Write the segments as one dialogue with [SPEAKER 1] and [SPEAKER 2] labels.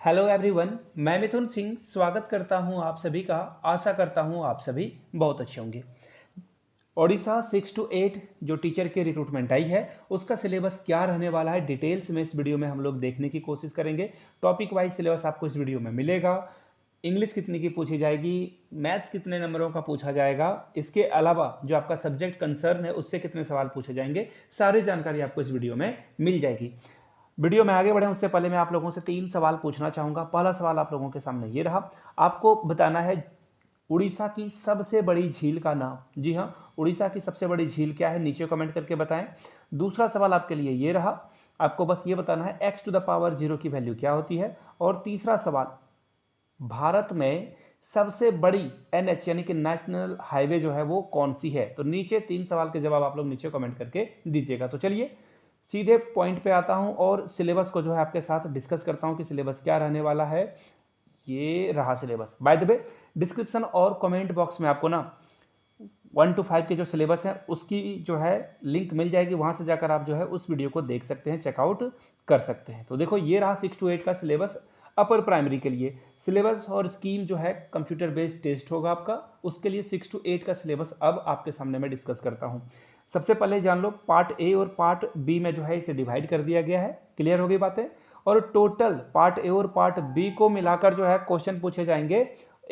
[SPEAKER 1] Hello everyone, मैं मिथुन सिंह स्वागत करता हूं आप सभी का। आशा करता हूं आप सभी बहुत अच्छे होंगे। ओडिशा 6 to 8 जो टीचर के रिक्रूटमेंट आई है उसका सिलेबस क्या रहने वाला है डिटेल्स में इस वीडियो में हम लोग देखने की कोशिश करेंगे। टॉपिक वाइज सिलेबस आपको इस वीडियो में मिलेगा। इंग्लिश कितनी की पूछी जाएगी, मैथ्स कितने नंबरों का पूछा जाएगा, इसके अलावा जो आपका सब्जेक्ट कंसर्न है उससे कितने सवाल पूछे जाएंगे, सारी जानकारी आपको इस वीडियो में मिल जाएगी। वीडियो में आगे बढ़े उससे पहले मैं आप लोगों से 3 सवाल पूछना चाहूँगा। पहला सवाल आप लोगों के सामने ये रहा, आपको बताना है उड़ीसा की सबसे बड़ी झील का नाम। जी हाँ, उड़ीसा की सबसे बड़ी झील क्या है, नीचे कमेंट करके बताएं। दूसरा सवाल आपके लिए ये रहा, आपको बस ये बताना है x टू द पावर 0 की वैल्यू क्या होती है। और तीसरा सवाल, भारत में सबसे बड़ी NH यानी कि नेशनल हाईवे जो है वो कौन सी है। तो नीचे 3 सवाल के जवाब आप लोग नीचे कमेंट करके दीजिएगा। तो चलिए सीधे पॉइंट पे आता हूं और सिलेबस को जो है आपके साथ डिस्कस करता हूं कि सिलेबस क्या रहने वाला है। ये रहा syllabus. By the way, description और कमेंट बॉक्स में आपको ना 1 to 5 के जो सिलेबस है उसकी जो है लिंक मिल जाएगी, वहां से जाकर आप जो है उस वीडियो को देख सकते हैं, चेकआउट कर सकते हैं। तो देखो ये रहा 6 to 8 का सिलेबस अपर प्राइमरी के लिए। सिलेबस और स्कीम जो है कंप्यूटर बेस्ड टेस्ट होगा आपका, उसके लिए 6 to 8 का सिलेबस अब आपके सामने मैं डिस्कस करता हूँ। सबसे पहले जान लो पार्ट ए और पार्ट बी में जो है इसे डिवाइड कर दिया गया है। क्लियर हो गई बातें। और टोटल पार्ट ए और पार्ट बी को मिलाकर जो है क्वेश्चन पूछे जाएंगे।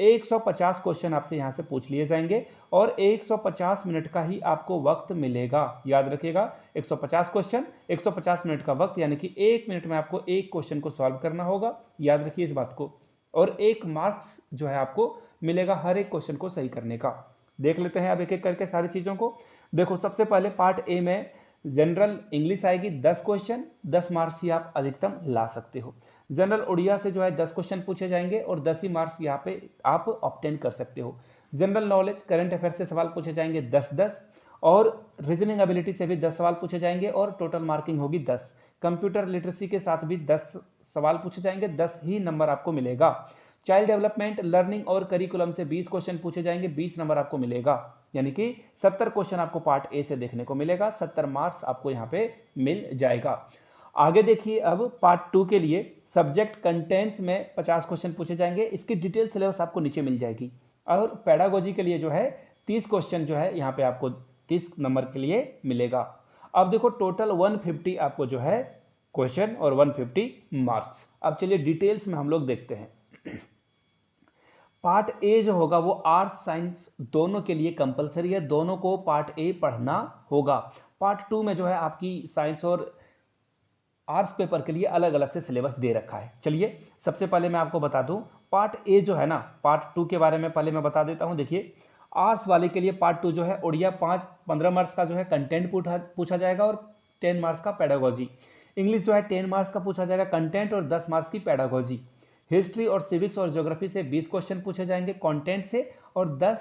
[SPEAKER 1] 150 क्वेश्चन आपसे यहाँ से पूछ लिए जाएंगे और 150 मिनट का ही आपको वक्त मिलेगा। याद रखिएगा, 150 क्वेश्चन 150 मिनट का वक्त, यानी कि 1 मिनट में आपको एक क्वेश्चन को सॉल्व करना होगा। याद रखिए इस बात को। और 1 मार्क्स जो है आपको मिलेगा हर एक क्वेश्चन को सही करने का। देख लेते हैं अब एक एक करके सारी चीज़ों को। देखो सबसे पहले पार्ट ए में जनरल इंग्लिश आएगी 10 क्वेश्चन, 10 मार्क्स ही आप अधिकतम ला सकते हो। जनरल उड़िया से जो है 10 क्वेश्चन पूछे जाएंगे और 10 ही मार्क्स यहाँ पे आप ऑब्टेन कर सकते हो। जनरल नॉलेज करंट अफेयर से सवाल पूछे जाएंगे 10-10 और रीजनिंग एबिलिटी से भी 10 सवाल पूछे जाएंगे और टोटल मार्किंग होगी 10। कंप्यूटर लिटरेसी के साथ भी 10 सवाल पूछे जाएंगे, 10 ही नंबर आपको मिलेगा। चाइल्ड डेवलपमेंट लर्निंग और करिकुलम से 20 क्वेश्चन पूछे जाएंगे, 20 नंबर आपको मिलेगा। यानी कि 70 क्वेश्चन आपको पार्ट ए से देखने को मिलेगा, 70 मार्क्स आपको यहाँ पे मिल जाएगा। आगे देखिए अब पार्ट 2 के लिए सब्जेक्ट कंटेंट्स में 50 क्वेश्चन पूछे जाएंगे, इसकी डिटेल सिलेबस आपको नीचे मिल जाएगी। और पेडागोजी के लिए जो है 30 क्वेश्चन जो है यहाँ पे आपको 30 नंबर के लिए मिलेगा। अब देखो टोटल 150 आपको जो है क्वेश्चन और 150 मार्क्स। अब चलिए डिटेल्स में हम लोग देखते हैं। पार्ट ए जो होगा वो आर्ट्स साइंस दोनों के लिए कंपलसरी है, दोनों को पार्ट ए पढ़ना होगा। पार्ट 2 में जो है आपकी साइंस और आर्ट्स पेपर के लिए अलग अलग से सिलेबस दे रखा है। चलिए सबसे पहले मैं आपको बता दूं पार्ट ए जो है ना, पार्ट 2 के बारे में पहले मैं बता देता हूं। देखिए आर्ट्स वाले के लिए पार्ट 2 जो है उड़िया 15 मार्क्स का जो है कंटेंट पूछा जाएगा और 10 मार्क्स का पेडागोजी। इंग्लिश जो है 10 मार्क्स का पूछा जाएगा कंटेंट और 10 मार्क्स की पेडागोजी। हिस्ट्री और सिविक्स और ज्योग्राफी से 20 क्वेश्चन पूछे जाएंगे कंटेंट से और 10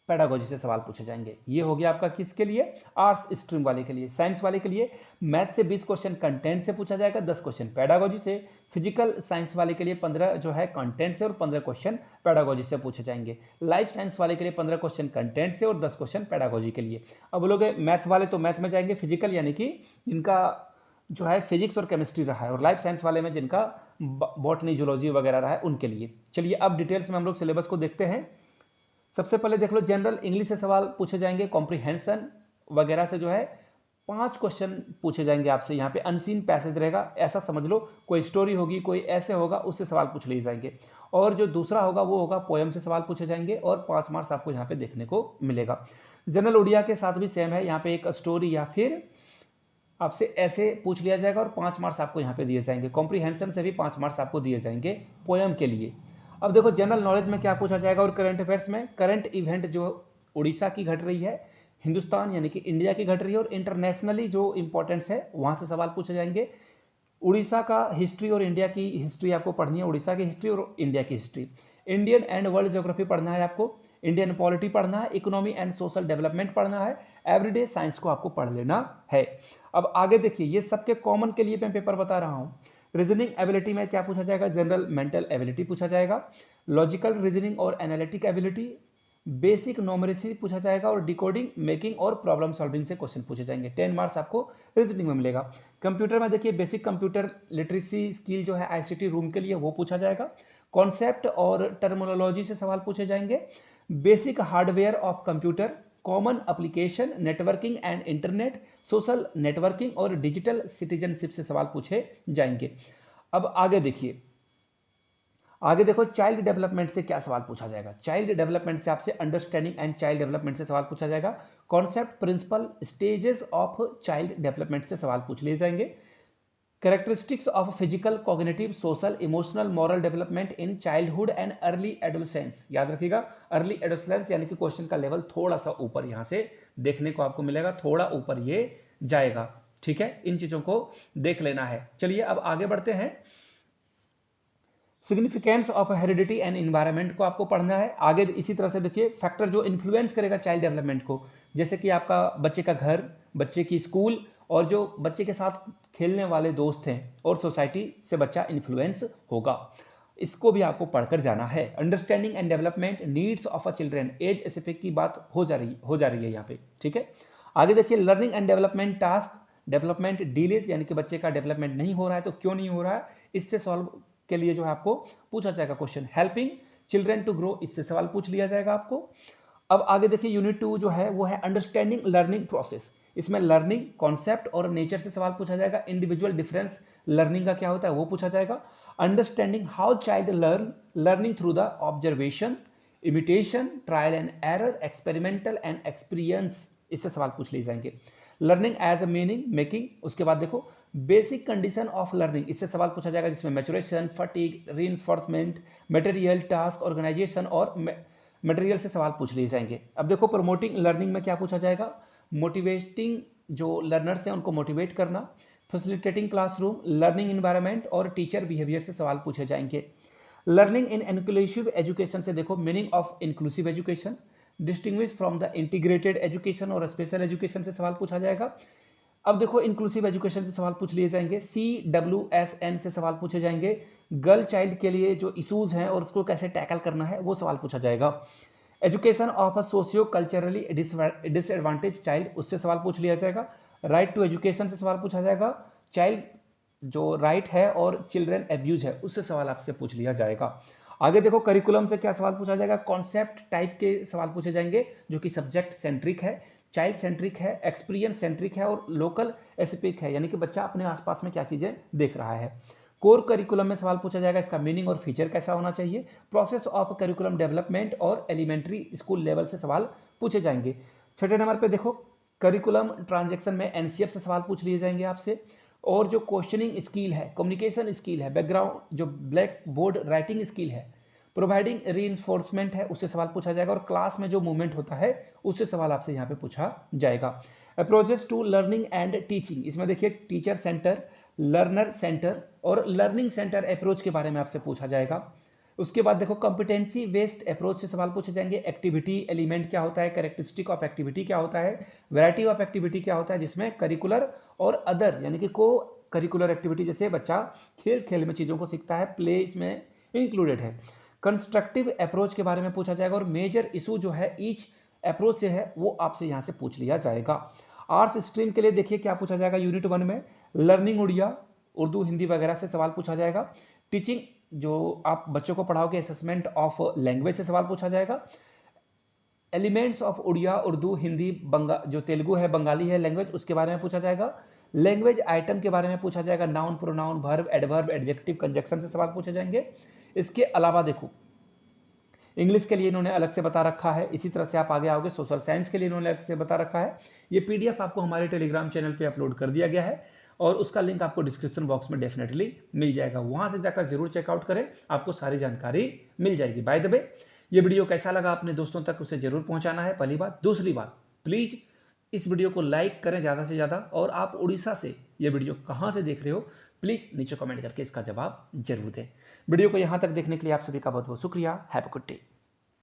[SPEAKER 1] पेडागोजी से सवाल पूछे जाएंगे। ये हो गया आपका किसके लिए, आर्ट्स स्ट्रीम वाले के लिए। साइंस वाले के लिए मैथ से 20 क्वेश्चन कंटेंट से पूछा जाएगा, 10 क्वेश्चन पेडागोजी से। फिजिकल साइंस वाले के लिए 15 जो है कंटेंट से और 15 क्वेश्चन पेडागोजी से पूछे जाएंगे। लाइफ साइंस वाले के लिए 15 क्वेश्चन कंटेंट से और 10 क्वेश्चन पेडागोजी के लिए। अब बोलोगे मैथ वाले तो मैथ में जाएंगे, फिजिकल यानी कि इनका जो है फिजिक्स और केमिस्ट्री रहा है, और लाइफ साइंस वाले में जिनका बॉटनी जूलॉजी वगैरह रहा है उनके लिए। चलिए अब डिटेल्स में हम लोग सिलेबस को देखते हैं। सबसे पहले देख लो जनरल इंग्लिश से सवाल पूछे जाएंगे, कॉम्प्रिहेंशन वगैरह से जो है 5 क्वेश्चन पूछे जाएंगे आपसे। यहाँ पे अनसीन पैसेज रहेगा, ऐसा समझ लो कोई स्टोरी होगी, कोई ऐसे होगा, उससे सवाल पूछ लिए जाएंगे। और जो दूसरा होगा वो होगा पोएम से सवाल पूछे जाएंगे और 5 मार्क्स आपको यहाँ पे देखने को मिलेगा। जनरल उड़िया के साथ भी सेम है, यहाँ पे एक स्टोरी या फिर आपसे ऐसे पूछ लिया जाएगा और 5 मार्क्स आपको यहाँ पे दिए जाएंगे। कॉम्प्रिहेंशन से भी 5 मार्क्स आपको दिए जाएंगे पोएम के लिए। अब देखो जनरल नॉलेज में क्या पूछा जाएगा और करंट अफेयर्स में करंट इवेंट जो उड़ीसा की घट रही है, हिंदुस्तान यानी कि इंडिया की घट रही है और इंटरनेशनली जो इंपॉर्टेंस है वहाँ से सवाल पूछे जाएंगे। उड़ीसा का हिस्ट्री और इंडिया की हिस्ट्री आपको पढ़नी है, उड़ीसा की हिस्ट्री और इंडिया की history. Indian and world geography पढ़ना है आपको, इंडियन पॉलिटी पढ़ना है, इकोनॉमी एंड सोशल डेवलपमेंट पढ़ना है, एवरीडे साइंस को आपको पढ़ लेना है। अब आगे देखिए ये सबके कॉमन के लिए मैं पेपर बता रहा हूँ। रीजनिंग एबिलिटी में क्या पूछा जाएगा, जनरल मेंटल एबिलिटी पूछा जाएगा। लॉजिकल रीजनिंग और एनालिटिक एबिलिटी, बेसिक न्यूमरेसी पूछा जाएगा और डिकोडिंग, मेकिंग और प्रॉब्लम सॉल्विंग से क्वेश्चन पूछे जाएंगे। 10 मार्क्स आपको रीजनिंग में मिलेगा। कंप्यूटर में देखिए बेसिक कंप्यूटर लिटरेसी स्किल जो है आईसीटी रूम के लिए वो पूछा जाएगा। कॉन्सेप्ट और टर्मिनोलॉजी से सवाल पूछे जाएंगे। Basic hardware of computer, common application, networking and internet, social networking और डिजिटल सिटीजनशिप से सवाल पूछे जाएंगे। अब आगे देखिए, आगे देखो चाइल्ड डेवलपमेंट से क्या सवाल पूछा जाएगा। चाइल्ड डेवलपमेंट से आपसे अंडरस्टैंडिंग एंड चाइल्ड डेवलपमेंट से सवाल पूछा जाएगा। Concept, principle, stages of child development से सवाल पूछ लिए जाएंगे। Characteristics of physical, cognitive, social, emotional, moral development in childhood and early adolescence. याद रखिएगा अर्ली एडोलेसेंस यानी कि क्वेश्चन का लेवल थोड़ा सा ऊपर यहां से देखने को आपको मिलेगा, थोड़ा ऊपर ये जाएगा। ठीक है, इन चीजों को देख लेना है। चलिए अब आगे बढ़ते हैं। Significance of heredity and environment को आपको पढ़ना है। आगे इसी तरह से देखिए फैक्टर जो इन्फ्लुएंस करेगा चाइल्ड डेवलपमेंट को, जैसे कि आपका बच्चे का घर, बच्चे की स्कूल और जो बच्चे के साथ खेलने वाले दोस्त हैं और सोसाइटी से बच्चा इन्फ्लुएंस होगा, इसको भी आपको पढ़कर जाना है। Understanding and development needs of a children, age specific की बात हो जा रही है यहाँ पे। ठीक है, आगे देखिए learning and development task, development delays यानी कि बच्चे का डेवलपमेंट नहीं हो रहा है तो क्यों नहीं हो रहा है, इससे सॉल्व के लिए जो है आपको पूछा जाएगा question. Helping children to grow, इससे सवाल पूछ लिया जाएगा आपको। अब आगे देखिए यूनिट 2 जो है वो है अंडरस्टैंडिंग लर्निंग प्रोसेस। इसमें लर्निंग कॉन्सेप्ट और नेचर से सवाल पूछा जाएगा। इंडिविजुअल डिफरेंस लर्निंग का क्या होता है वो पूछा जाएगा। Understanding how child learn, learning through the observation, imitation, trial and error, experimental and experience, इससे सवाल पूछ लिए जाएंगे। Learning as a meaning making, उसके बाद देखो बेसिक कंडीशन ऑफ लर्निंग, इससे सवाल पूछा जाएगा जिसमें maturation, fatigue, reinforcement, material, task, organization और मटेरियल से सवाल पूछ लिए जाएंगे। अब देखो प्रमोटिंग लर्निंग में क्या पूछा जाएगा, मोटिवेटिंग जो लर्नर्स हैं उनको मोटिवेट करना, फैसिलिटेटिंग क्लासरूम, लर्निंग इन्वायरमेंट और टीचर बिहेवियर से सवाल पूछे जाएंगे। लर्निंग इन इंक्लूसिव एजुकेशन से देखो meaning of inclusive education, distinguish from the integrated education और स्पेशल एजुकेशन से सवाल पूछा जाएगा। अब देखो इंक्लूसिव एजुकेशन से सवाल पूछ लिए जाएंगे। CWSN से सवाल पूछे जाएंगे, गर्ल चाइल्ड के लिए जो इश्यूज हैं और उसको कैसे टैकल करना है वो सवाल पूछा जाएगा। Education of a socio culturally disadvantage child, उससे सवाल पूछ लिया जाएगा। राइट टू एजुकेशन से सवाल पूछा जाएगा। चाइल्ड जो राइट है और चिल्ड्रन एब्यूज है उससे सवाल आपसे पूछ लिया जाएगा। आगे देखो करिकुलम से क्या सवाल पूछा जाएगा, कॉन्सेप्ट टाइप के सवाल पूछे जाएंगे जो कि सब्जेक्ट सेंट्रिक है, चाइल्ड सेंट्रिक है, एक्सपीरियंस सेंट्रिक है और लोकल स्पेसिफिक है, यानी कि बच्चा अपने आसपास में क्या चीजें देख रहा है। कोर करिकुलम में सवाल पूछा जाएगा इसका मीनिंग और फीचर कैसा होना चाहिए। प्रोसेस ऑफ करिकुलम डेवलपमेंट और एलिमेंट्री स्कूल लेवल से सवाल पूछे जाएंगे। छठे नंबर पे देखो करिकुलम ट्रांजैक्शन में एनसीएफ से सवाल पूछ लिए जाएंगे आपसे। और जो क्वेश्चनिंग स्किल है, कम्युनिकेशन स्किल है, बैकग्राउंड जो ब्लैक बोर्ड राइटिंग स्किल है, प्रोवाइडिंग रीइंफोर्समेंट है उससे सवाल पूछा जाएगा और क्लास में जो मूवमेंट होता है उससे सवाल आपसे यहाँ पे पूछा जाएगा। Approaches to learning and teaching, इसमें देखिए टीचर सेंटर, लर्नर सेंटर और लर्निंग सेंटर अप्रोच के बारे में आपसे पूछा जाएगा। उसके बाद देखो कॉम्पिटेंसी बेस्ड अप्रोच से सवाल पूछे जाएंगे। एक्टिविटी एलिमेंट क्या होता है, कैरेक्टरिस्टिक ऑफ एक्टिविटी क्या होता है, वैरायटी ऑफ एक्टिविटी क्या होता है, जिसमें करिकुलर और अदर यानी कि को करिकुलर एक्टिविटी जैसे बच्चा खेल खेल में चीज़ों को सीखता है, प्ले इसमें इंक्लूडेड है। कंस्ट्रक्टिव अप्रोच के बारे में पूछा जाएगा और मेजर इशू जो है ईच अप्रोच से है वो आपसे यहाँ से पूछ लिया जाएगा। आर्ट्स स्ट्रीम के लिए देखिए क्या पूछा जाएगा यूनिट 1 में, लर्निंग उड़िया, उर्दू, हिंदी वगैरह से सवाल पूछा जाएगा। टीचिंग जो आप बच्चों को पढ़ाओगे, असेसमेंट ऑफ लैंग्वेज से सवाल पूछा जाएगा। एलिमेंट्स ऑफ उड़िया, उर्दू, हिंदी, जो तेलुगु है, बंगाली है लैंग्वेज, उसके बारे में पूछा जाएगा। लैंग्वेज आइटम के बारे में पूछा जाएगा, noun, pronoun, verb, adverb, adjective, conjunction से सवाल पूछे जाएंगे। इसके अलावा देखो इंग्लिश के लिए इन्होंने अलग से बता रखा है, इसी तरह से आप आगे आओगे सोशल साइंस के लिए इन्होंने अलग से बता रखा है। ये पीडीएफ आपको हमारे टेलीग्राम चैनल पे अपलोड कर दिया गया है और उसका लिंक आपको डिस्क्रिप्शन बॉक्स में डेफिनेटली मिल जाएगा, वहां से जाकर जरूर चेकआउट करें, आपको सारी जानकारी मिल जाएगी। बाय द वे ये वीडियो कैसा लगा अपने दोस्तों तक उसे जरूर पहुंचाना है, पहली बात। दूसरी बात, प्लीज इस वीडियो को लाइक करें ज़्यादा से ज़्यादा, और आप उड़ीसा से ये वीडियो कहाँ से देख रहे हो प्लीज़ नीचे कमेंट करके इसका जवाब जरूर दें। वीडियो को यहाँ तक देखने के लिए आप सभी का बहुत बहुत शुक्रिया। Have a good day.